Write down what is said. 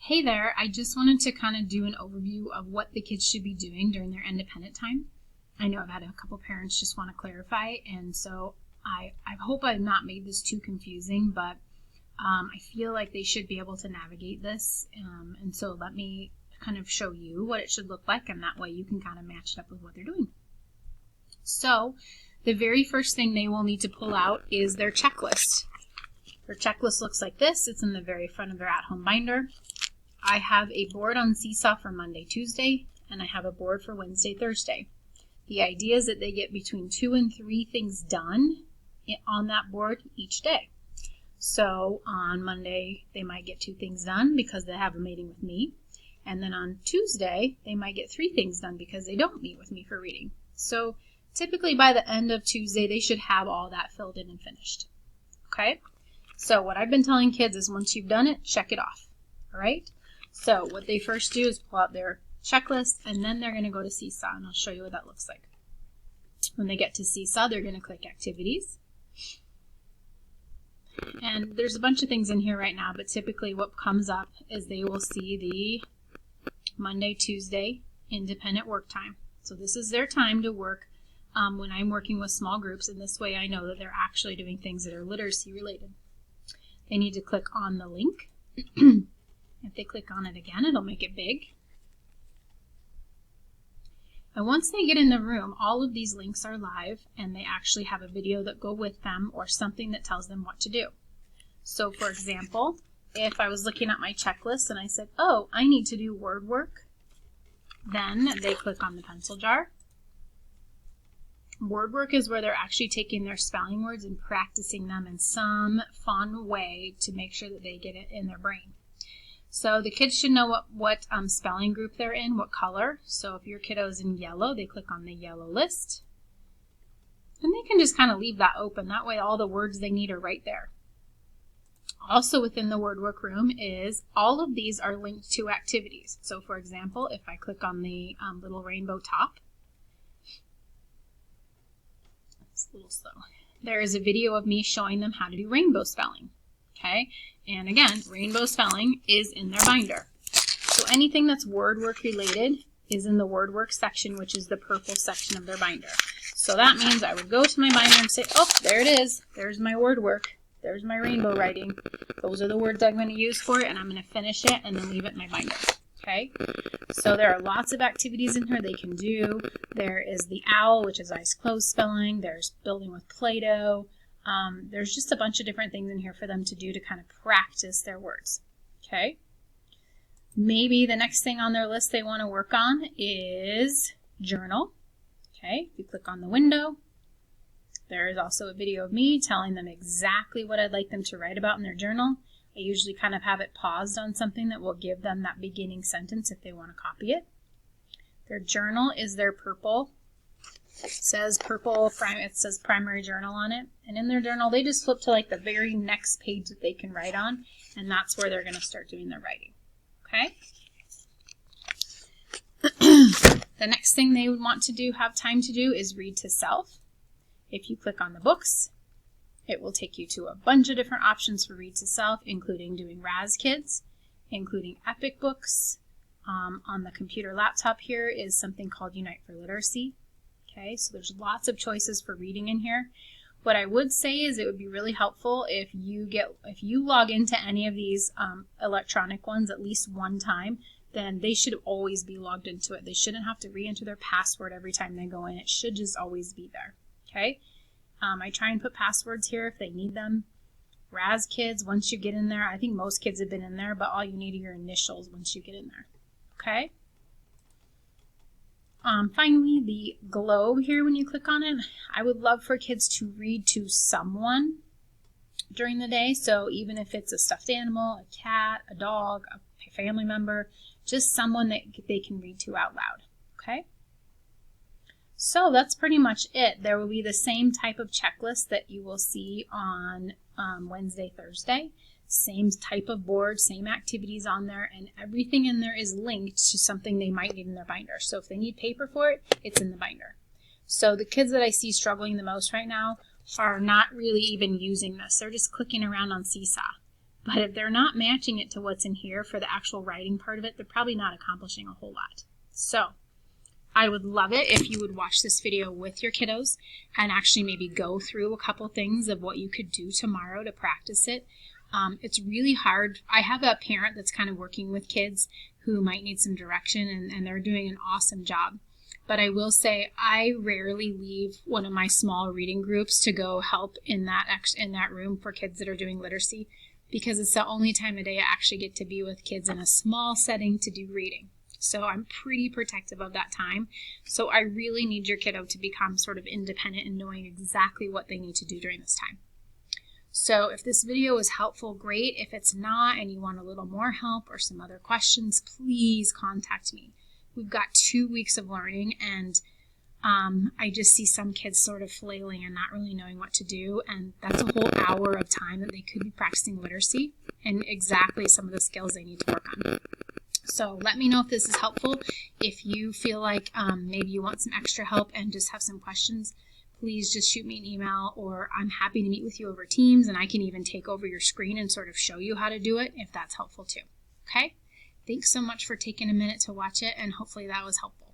Hey there, I just wanted to kind of do an overview of what the kids should be doing during their independent time. I know I've had a couple parents just want to clarify, and so I hope I've not made this too confusing, but I feel like they should be able to navigate this, and so let me kind of show you what it should look like, and that way you can kind of match it up with what they're doing. So the very first thing they will need to pull out is their checklist. Their checklist looks like this. It's in the very front of their at-home binder. I have a board on Seesaw for Monday, Tuesday, and I have a board for Wednesday, Thursday. The idea is that they get between 2 and 3 things done on that board each day. So on Monday, they might get 2 things done because they have a meeting with me. And then on Tuesday, they might get 3 things done because they don't meet with me for reading. So typically by the end of Tuesday, they should have all that filled in and finished. Okay? So what I've been telling kids is once you've done it, check it off. All right? So what they first do is pull out their checklist, and then they're going to go to Seesaw, and I'll show you what that looks like. When they get to Seesaw, they're going to click Activities. And there's a bunch of things in here right now, but typically what comes up is they will see the Monday, Tuesday independent work time. So this is their time to work when I'm working with small groups, and this way I know that they're actually doing things that are literacy related. They need to click on the link. If they click on it again, it'll make it big. And once they get in the room, all of these links are live, and they actually have a video that go with them or something that tells them what to do. So for example, if I was looking at my checklist and I said, oh, I need to do word work, then they click on the pencil jar. Word work is where they're actually taking their spelling words and practicing them in some fun way to make sure that they get it in their brain. So the kids should know what spelling group they're in, what color. So if your kiddo is in yellow, they click on the yellow list. And they can just kind of leave that open. That way all the words they need are right there. Also within the word work room is all of these are linked to activities. So for example, if I click on the little rainbow top, it's a little slow. There is a video of me showing them how to do rainbow spelling. Okay, and again, rainbow spelling is in their binder. So anything that's word work related is in the word work section, which is the purple section of their binder. So that means I would go to my binder and say, oh, there it is. There's my word work. There's my rainbow writing. Those are the words I'm going to use for it, and I'm going to finish it and then leave it in my binder. Okay, so there are lots of activities in here they can do. There is the OWL, which is eyes closed spelling. There's building with Play-Doh. There's just a bunch of different things in here for them to do to kind of practice their words. Okay. Maybe the next thing on their list they want to work on is journal. Okay. If you click on the window, there is also a video of me telling them exactly what I'd like them to write about in their journal. I usually kind of have it paused on something that will give them that beginning sentence if they want to copy it. Their journal is their purple. It says primary journal on it. And in their journal, they just flip to like the very next page that they can write on. And that's where they're going to start doing their writing. Okay? The next thing they would want to do, have time to do, is read to self. If you click on the books, it will take you to a bunch of different options for read to self, including doing Raz Kids, including Epic Books. On the computer laptop here is something called Unite for Literacy. Okay, so there's lots of choices for reading in here. What I would say is it would be really helpful if you log into any of these electronic ones at least one time, then they should always be logged into it. They shouldn't have to re-enter their password every time they go in. It should just always be there. Okay, I try and put passwords here if they need them. Raz Kids, once you get in there, I think most kids have been in there, but all you need are your initials once you get in there. Okay. Finally, the globe here, when you click on it, I would love for kids to read to someone during the day. So even if it's a stuffed animal, a cat, a dog, a family member, just someone that they can read to out loud. Okay? So that's pretty much it. There will be the same type of checklist that you will see on Wednesday, Thursday. Same type of board, same activities on there, and everything in there is linked to something they might need in their binder. So if they need paper for it, it's in the binder. So the kids that I see struggling the most right now are not really even using this. They're just clicking around on Seesaw. But if they're not matching it to what's in here for the actual writing part of it, they're probably not accomplishing a whole lot. So I would love it if you would watch this video with your kiddos and actually maybe go through a couple things of what you could do tomorrow to practice it. It's really hard. I have a parent that's kind of working with kids who might need some direction, and they're doing an awesome job. But I will say I rarely leave one of my small reading groups to go help in that room for kids that are doing literacy, because it's the only time of day I actually get to be with kids in a small setting to do reading. So I'm pretty protective of that time. So I really need your kiddo to become sort of independent and knowing exactly what they need to do during this time. So if this video was helpful, great. If it's not and you want a little more help or some other questions, please contact me. We've got 2 weeks of learning, and I just see some kids sort of flailing and not really knowing what to do, and that's a whole hour of time that they could be practicing literacy and exactly some of the skills they need to work on. So let me know if this is helpful. If you feel like maybe you want some extra help and just have some questions, please just shoot me an email, or I'm happy to meet with you over Teams, and I can even take over your screen and sort of show you how to do it if that's helpful too. Okay? Thanks so much for taking a minute to watch it, and hopefully that was helpful.